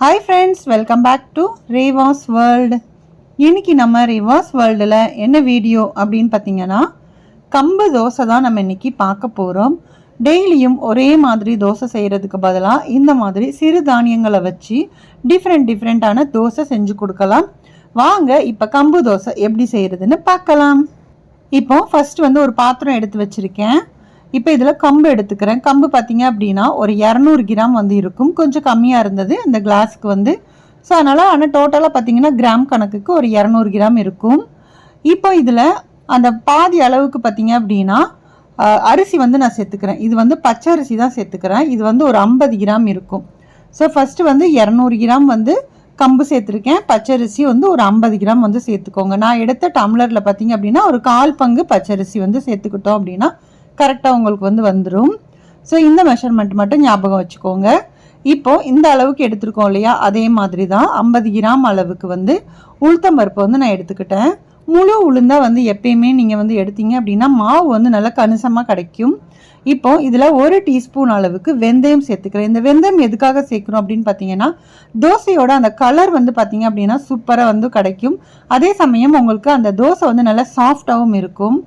Hi friends, welcome back to Reva's World. இன்னைக்கு நம்ம Reva's Worldல என்ன வீடியோ அப்படின்னு பார்த்தீங்கன்னா கம்பு தோசை தான் நம்ம இன்னைக்கு பார்க்க போகிறோம். டெய்லியும் ஒரே மாதிரி தோசை செய்கிறதுக்கு பதிலாக இந்த மாதிரி சிறு தானியங்களை வச்சு டிஃப்ரெண்ட்டான தோசை செஞ்சு கொடுக்கலாம். வாங்க இப்போ கம்பு தோசை எப்படி செய்கிறதுன்னு பார்க்கலாம். இப்போ ஃபர்ஸ்ட் ஒரு பாத்திரம் எடுத்து வச்சுருக்கேன். இப்போ இதில் கம்பு எடுத்துக்கிறேன். கம்பு பார்த்தீங்க அப்படின்னா ஒரு 200 கிராம் இருக்கும். கொஞ்சம் கம்மியாக இருந்தது இந்த கிளாஸுக்கு ஸோ அதனால் டோட்டலாக பார்த்தீங்கன்னா கிராம் கணக்குக்கு ஒரு 200 கிராம் இருக்கும். இப்போ இதில் அந்த பாதி அளவுக்கு பார்த்தீங்க அப்படின்னா அரிசி நான் சேர்த்துக்கிறேன். இது பச்சை அரிசி தான் சேர்த்துக்கிறேன். இது ஒரு 50 கிராம் இருக்கும். ஸோ ஃபஸ்ட்டு 200 கிராம் கம்பு சேர்த்துருக்கேன். பச்சரிசி ஒரு 50 கிராம் சேர்த்துக்கோங்க. நான் எடுத்த டம்ளரில் பார்த்தீங்க அப்படின்னா ஒரு 1/4 பங்கு பச்சரிசி சேர்த்துக்கிட்டோம் அப்படின்னா கரெக்டாக உங்களுக்கு வந்துடும். ஸோ இந்த மெஷர்மெண்ட் மட்டும் ஞாபகம் வச்சுக்கோங்க. இப்போது இந்த அளவுக்கு எடுத்துருக்கோம் இல்லையா, அதே மாதிரி தான் 50 கிராம் அளவுக்கு உளுத்தம்பருப்பு நான் எடுத்துக்கிட்டேன். முழு உளுந்தாக எப்பயுமே நீங்கள் எடுத்தீங்க அப்படின்னா மாவு நல்லா கணிசமாக கிடைக்கும். இப்போ இதில் 1 டீஸ்பூன் அளவுக்கு வெந்தயம் சேர்த்துக்கிறேன். இந்த வெந்தயம் எதுக்காக சேர்க்கணும் அப்படின்னு பார்த்தீங்கன்னா தோசையோட அந்த கலர் பார்த்தீங்க அப்படின்னா சூப்பராக கிடைக்கும். அதே சமயம் உங்களுக்கு அந்த தோசை நல்லா சாஃப்டாகவும் இருக்கும்.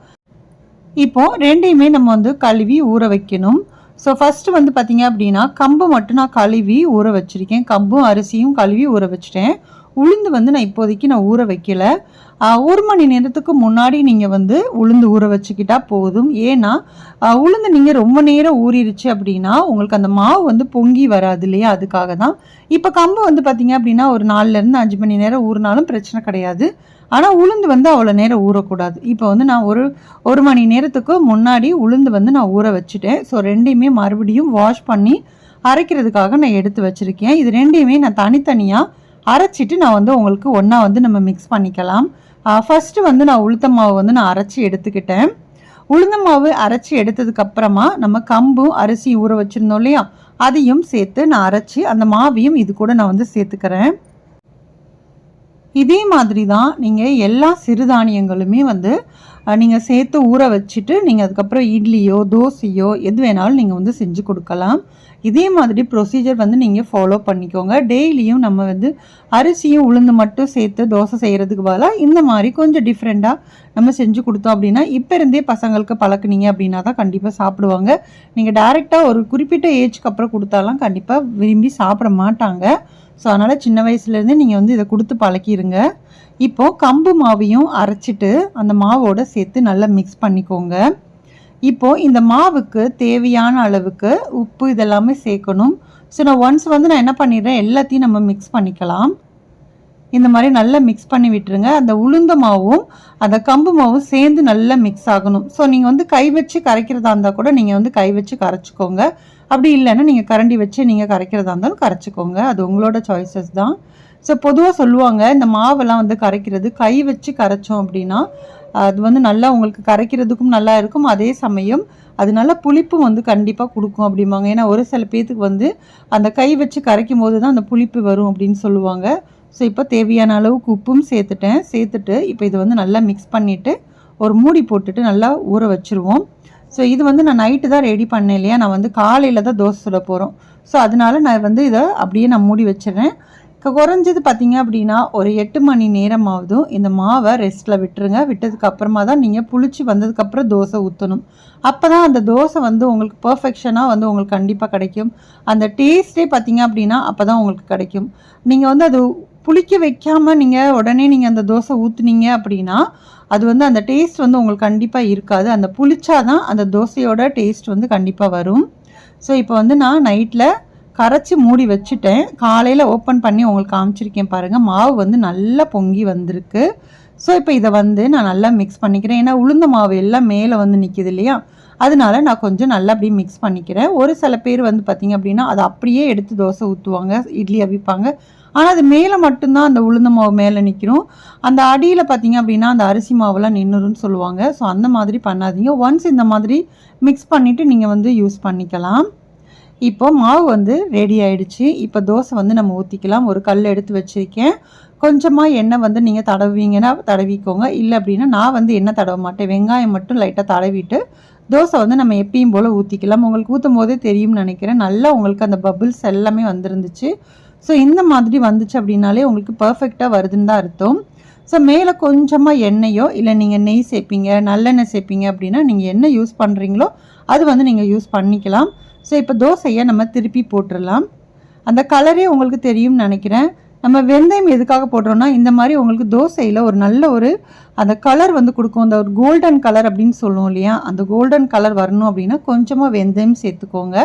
இப்போ ரெண்டையுமே நம்ம கழுவி ஊற வைக்கணும். ஸோ ஃபஸ்ட்டு பார்த்தீங்க அப்படின்னா கம்பு மட்டும் நான் கழுவி ஊற வச்சுருக்கேன். கம்பும் அரிசியும் கழுவி ஊற வச்சுட்டேன். உளுந்து நான் இப்போதைக்கு ஊற வைக்கல. 1 மணி நேரத்துக்கு முன்னாடி நீங்கள் உளுந்து ஊற வச்சுக்கிட்டா போதும். ஏன்னா உளுந்து நீங்கள் ரொம்ப நேரம் ஊறிடுச்சு அப்படின்னா உங்களுக்கு அந்த மாவு பொங்கி வராது இல்லையா, அதுக்காக தான். இப்போ கம்பு பார்த்தீங்க அப்படின்னா ஒரு 4லேருந்து 5 மணி நேரம் ஊறினாலும் பிரச்சனை கிடையாது. ஆனால் உளுந்து அவ்வளோ நேரம் ஊறக்கூடாது. இப்போ நான் ஒரு மணி நேரத்துக்கு முன்னாடி உளுந்து நான் ஊற வச்சுட்டேன். ஸோ ரெண்டையுமே மறுபடியும் வாஷ் பண்ணி அரைக்கிறதுக்காக நான் எடுத்து வச்சுருக்கேன். இது ரெண்டையுமே நான் தனித்தனியாக அரைச்சிட்டு நான் உங்களுக்கு ஒன்றா நம்ம மிக்ஸ் பண்ணிக்கலாம். ஃபஸ்ட்டு நான் உளுத்த மாவு நான் அரைச்சி எடுத்துக்கிட்டேன். உளுந்த மாவு அரைச்சி எடுத்ததுக்கப்புறமா நம்ம கம்பும் அரிசி ஊற வச்சுருந்தோம் இல்லையா, அதையும் சேர்த்து நான் அரைச்சி அந்த மாவையும் இது கூட நான் சேர்த்துக்கிறேன். இதே மாதிரி தான் நீங்கள் எல்லா சிறுதானியங்களுமே நீங்கள் சேர்த்து ஊற வச்சுட்டு நீங்கள் அதுக்கப்புறம் இட்லியோ தோசையோ எது வேணாலும் நீங்கள் செஞ்சு கொடுக்கலாம். இதே மாதிரி ப்ரொசீஜர் நீங்கள் ஃபாலோ பண்ணிக்கோங்க. டெய்லியும் நம்ம அரிசியும் உளுந்து மட்டும் சேர்த்து தோசை செய்கிறதுக்கு பதிலாக இந்த மாதிரி கொஞ்சம் டிஃப்ரெண்ட்டாக நம்ம செஞ்சு கொடுத்தோம் அப்படின்னா இப்போ இருந்தே பசங்களுக்கு பழக்குனீங்க அப்படின்னா தான் கண்டிப்பாக சாப்பிடுவாங்க. நீங்கள் டைரெக்டாக ஒரு குறிப்பிட்ட ஏஜ்க்கு அப்புறம் கொடுத்தாலாம் கண்டிப்பாக விரும்பி சாப்பிட மாட்டாங்க. ஸோ அதனால் சின்ன வயசுலேருந்தே நீங்கள் இதை கொடுத்து பழக்கிடுங்க. இப்போது கம்பு மாவையும் அரைச்சிட்டு அந்த மாவோடு சேர்த்து நல்லா மிக்ஸ் பண்ணிக்கோங்க. இப்போது இந்த மாவுக்கு தேவையான அளவுக்கு உப்பு இதெல்லாமே சேர்க்கணும். ஸோ நான் ஒன்ஸ் நான் என்ன பண்ணிடுறேன், எல்லாத்தையும் நம்ம மிக்ஸ் பண்ணிக்கலாம். இந்த மாதிரி நல்லா மிக்ஸ் பண்ணி விட்டுருங்க. அந்த உளுந்த மாவும் அந்த கம்பு மாவும் சேர்ந்து நல்லா மிக்ஸ் ஆகணும். ஸோ நீங்கள் கை வச்சு கரைக்கிறதா இருந்தால் கூட நீங்கள் கை வச்சு கரைச்சிக்கோங்க. அப்படி இல்லைன்னா நீங்கள் கரண்டி வச்சு நீங்கள் கரைக்கிறதா இருந்தாலும் கரைச்சிக்கோங்க. அது உங்களோட சாய்ஸஸ் தான். ஸோ பொதுவாக சொல்லுவாங்க இந்த மாவெல்லாம் கரைக்கிறது கை வச்சு கரைச்சோம் அப்படின்னா அது நல்லா உங்களுக்கு கரைக்கிறதுக்கும் நல்லா இருக்கும். அதே சமயம் அது நல்லா புளிப்பும் கண்டிப்பாக கொடுக்கும் அப்படிம்பாங்க. ஏன்னா ஒரு சில பேர்த்துக்கு அந்த கை வச்சு கரைக்கும் போது தான் அந்த புளிப்பு வரும் அப்படின்னு சொல்லுவாங்க. ஸோ இப்போ தேவையான அளவுக்கு உப்பும் சேர்த்துட்டு இப்போ இது நல்லா மிக்ஸ் பண்ணிவிட்டு ஒரு மூடி போட்டுட்டு நல்லா ஊற வச்சுருவோம். ஸோ இது நான் நைட்டு தான் ரெடி பண்ணேன் இல்லையா, நான் காலையில் தான் தோசை சுட போகிறோம். ஸோ அதனால நான் இதை அப்படியே நான் மூடி வச்சிடுறேன். குறைஞ்சது பார்த்தீங்க அப்படின்னா ஒரு 8 மணி நேரமாவதும் இந்த மாவை ரெஸ்ட்டில் விட்டுருங்க. விட்டதுக்கு அப்புறமா தான் நீங்கள் புளிச்சு வந்ததுக்கப்புறம் தோசை ஊற்றணும். அப்போ தான் அந்த தோசை உங்களுக்கு பர்ஃபெக்ஷனாக உங்களுக்கு கண்டிப்பாக கிடைக்கும். அந்த டேஸ்ட்டே பார்த்தீங்க அப்படின்னா அப்போ தான் உங்களுக்கு கிடைக்கும். நீங்கள் அது புளிக்க வைக்காமல் நீங்கள் உடனே நீங்கள் அந்த தோசை ஊற்றுனீங்க அப்படின்னா அது அந்த டேஸ்ட் உங்களுக்கு கண்டிப்பாக இருக்காது. அந்த புளிச்சாதான் அந்த தோசையோட டேஸ்ட் கண்டிப்பாக வரும். ஸோ இப்போ நான் நைட்டில் கரைச்சி மூடி வச்சுட்டேன். காலையில் ஓப்பன் பண்ணி உங்களுக்கு காமிச்சிருக்கேன் பாருங்கள். மாவு நல்லா பொங்கி வந்திருக்கு. ஸோ இப்போ இதை நான் நல்லா மிக்ஸ் பண்ணிக்கிறேன். ஏன்னா உளுந்த மாவு எல்லாம் மேலே நிற்கிது இல்லையா, அதனால நான் கொஞ்சம் நல்லா அப்படியே மிக்ஸ் பண்ணிக்கிறேன். ஒரு சில பேர் பார்த்திங்க அப்படின்னா அதை அப்படியே எடுத்து தோசை ஊற்றுவாங்க, இட்லி அவிப்பாங்க. ஆனால் அது மேலே மட்டும்தான் அந்த உளுந்த மாவு மேலே நிற்கிறோம். அந்த அடியில் பார்த்திங்க அப்படின்னா அந்த அரிசி மாவுலாம் நின்றுன்னு சொல்லுவாங்க. ஸோ அந்த மாதிரி பண்ணாதீங்க. ஒன்ஸ் இந்த மாதிரி மிக்ஸ் பண்ணிவிட்டு நீங்கள் யூஸ் பண்ணிக்கலாம். இப்போ மாவு ரெடி ஆகிடுச்சு. இப்போ தோசை நம்ம ஊற்றிக்கலாம். ஒரு கல் எடுத்து வச்சுருக்கேன். கொஞ்சமாக எண்ணெய் நீங்கள் தடவிங்கன்னா தடவிக்கோங்க. இல்லை அப்படின்னா நான் எண்ணெய் தடவ மாட்டேன். வெங்காயம் மட்டும் லைட்டாக தடவிட்டு தோசை நம்ம எப்பயும் போல் ஊற்றிக்கலாம். உங்களுக்கு ஊற்றும் போதே தெரியும்னு நினைக்கிறேன். நல்லா உங்களுக்கு அந்த பபிள்ஸ் எல்லாமே வந்துருந்துச்சு. ஸோ இந்த மாதிரி வந்துச்சு அப்படின்னாலே உங்களுக்கு பர்ஃபெக்டாக வருதுன்னு தான் அர்த்தம். ஸோ மேலே கொஞ்சமாக எண்ணெயோ இல்லை நீங்கள் நெய் சேர்ப்பீங்க, நல்லெண்ணெய் சேர்ப்பீங்க அப்படின்னா நீங்கள் என்ன யூஸ் பண்ணுறீங்களோ அது வந்து நீங்கள் யூஸ் பண்ணிக்கலாம். ஸோ இப்போ தோசையை நம்ம திருப்பி போட்டுடலாம். அந்த கலரே உங்களுக்கு தெரியும்னு நினைக்கிறேன். நம்ம வெந்தயம் எதுக்காக போடுறோன்னா, இந்த மாதிரி உங்களுக்கு தோசையில் ஒரு நல்ல ஒரு அந்த கலர் வந்து கொடுக்கும். அந்த ஒரு கோல்டன் கலர் அப்படின்னு சொல்லுவோம் இல்லையா, அந்த கோல்டன் கலர் வரணும் அப்படின்னா கொஞ்சமாக வெந்தயம் சேர்த்துக்கோங்க.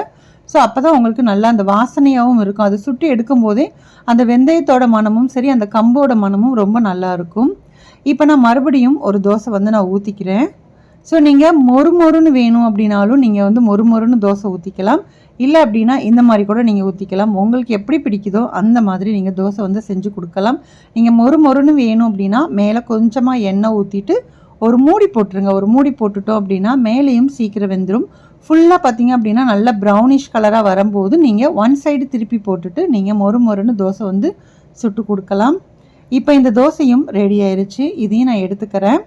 ஸோ அப்போ தான் உங்களுக்கு நல்லா அந்த வாசனையாகவும் இருக்கும். அது சுட்டி எடுக்கும் போதே அந்த வெந்தயத்தோட மனமும் சரி, அந்த கம்போட மனமும் ரொம்ப நல்லாயிருக்கும். இப்போ நான் மறுபடியும் ஒரு தோசை வந்து நான் ஊற்றிக்கிறேன். ஸோ நீங்கள் மொறுமொறுன்னு வேணும் அப்படின்னாலும் நீங்கள் வந்து மொறுமொறுன்னு தோசை ஊற்றிக்கலாம். இல்லை அப்படின்னா இந்த மாதிரி கூட நீங்கள் ஊற்றிக்கலாம். உங்களுக்கு எப்படி பிடிக்குதோ அந்த மாதிரி நீங்கள் தோசை வந்து செஞ்சு கொடுக்கலாம். நீங்கள் மொறுமொறுன்னு வேணும் அப்படின்னா மேலே கொஞ்சமாக எண்ணெய் ஊற்றிட்டு ஒரு மூடி போட்டுருங்க. ஒரு மூடி போட்டுட்டோம் அப்படின்னா மேலேயும் சீக்கிரம் வெந்துடும். ஃபுல்லாக பார்த்தீங்க அப்படின்னா நல்லா ப்ரௌனிஷ் கலராக வரும்போது நீங்கள் ஒன் சைடு திருப்பி போட்டுட்டு நீங்கள் மொறுமொறுன்னு தோசை வந்து சுட்டு கொடுக்கலாம். இப்போ இந்த தோசையும் ரெடி ஆயிடுச்சு. இதையும் நான் எடுத்துக்கிறேன்.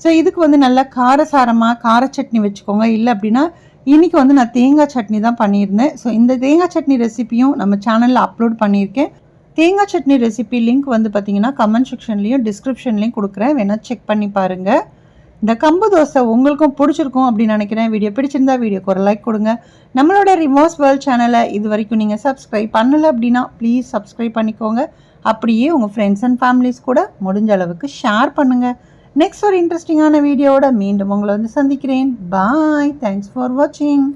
ஸோ இதுக்கு வந்து நல்லா காரசாரமாக கார சட்னி வச்சுக்கோங்க. இல்லை அப்படின்னா இன்றைக்கி வந்து நான் தேங்காய் சட்னி தான் பண்ணியிருந்தேன். ஸோ இந்த தேங்காய் சட்னி ரெசிப்பியும் நம்ம சேனலில் அப்லோட் பண்ணியிருக்கேன். தேங்காய் சட்னி ரெசிபி லிங்க் வந்து பார்த்திங்கன்னா கமெண்ட் செக்ஷன்லேயும் டிஸ்கிரிப்ஷன்லேயும் கொடுக்குறேன், வேணால் செக் பண்ணி பாருங்கள். இந்த கம்பு தோசை உங்களுக்கும் பிடிச்சிருக்கும் அப்படின்னு நினைக்கிறேன். வீடியோ பிடிச்சிருந்தா வீடியோக்கு ஒரு லைக் கொடுங்க. நம்மளோட ரிமோஸ் வேர்ல்ட் சேனலை இது வரைக்கும் நீங்கள் சப்ஸ்கிரைப் பண்ணலை அப்படின்னா ப்ளீஸ் சப்ஸ்கிரைப் பண்ணிக்கோங்க. அப்படியே உங்கள் ஃப்ரெண்ட்ஸ் அண்ட் ஃபேமிலிஸ் கூட முடிஞ்ச அளவுக்கு ஷேர் பண்ணுங்கள். நெக்ஸ்ட் ஒரு இன்ட்ரெஸ்டிங்கான வீடியோவோட மீண்டும் உங்களை வந்து சந்திக்கிறேன். பாய். தேங்க்ஸ் ஃபார் வாட்சிங்.